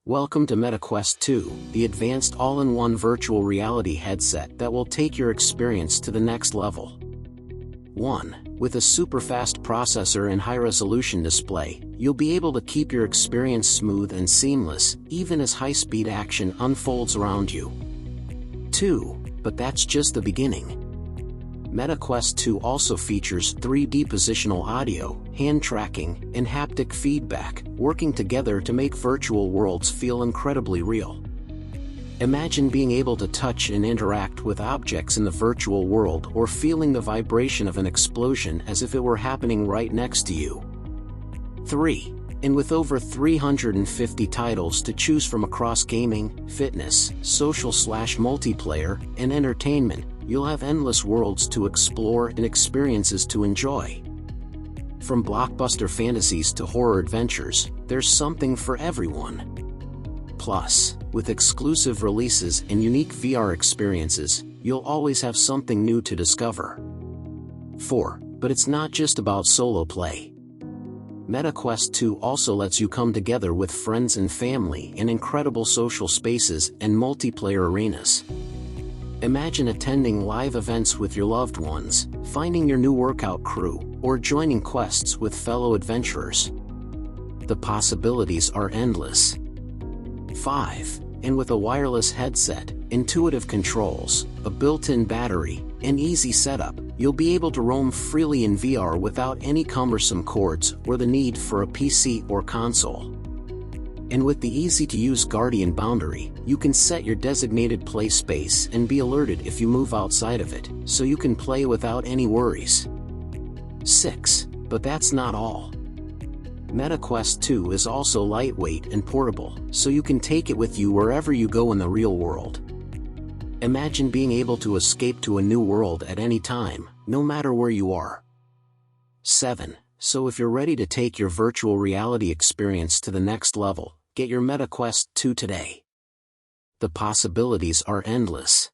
Welcome to MetaQuest 2, the advanced all-in-one virtual reality headset that will take your experience to the next level. 1. With a super-fast processor and high-resolution display, you'll be able to keep your experience smooth and seamless, even as high-speed action unfolds around you. 2. But that's just the beginning. MetaQuest 2 also features 3D positional audio, hand tracking, and haptic feedback, working together to make virtual worlds feel incredibly real. Imagine being able to touch and interact with objects in the virtual world or feeling the vibration of an explosion as if it were happening right next to you. 3. And with over 350 titles to choose from across gaming, fitness, social/multiplayer, and entertainment, you'll have endless worlds to explore and experiences to enjoy. From blockbuster fantasies to horror adventures, there's something for everyone. Plus, with exclusive releases and unique VR experiences, you'll always have something new to discover. 4. But it's not just about solo play. MetaQuest 2 also lets you come together with friends and family in incredible social spaces and multiplayer arenas. Imagine attending live events with your loved ones, finding your new workout crew, or joining quests with fellow adventurers. The possibilities are endless. 5. And with a wireless headset, intuitive controls, a built-in battery, and easy setup, you'll be able to roam freely in VR without any cumbersome cords or the need for a PC or console. And with the easy-to-use Guardian boundary, you can set your designated play space and be alerted if you move outside of it, so you can play without any worries. 6. But that's not all. MetaQuest 2 is also lightweight and portable, so you can take it with you wherever you go in the real world. Imagine being able to escape to a new world at any time, no matter where you are. 7. So if you're ready to take your virtual reality experience to the next level, get your MetaQuest 2 today. The possibilities are endless.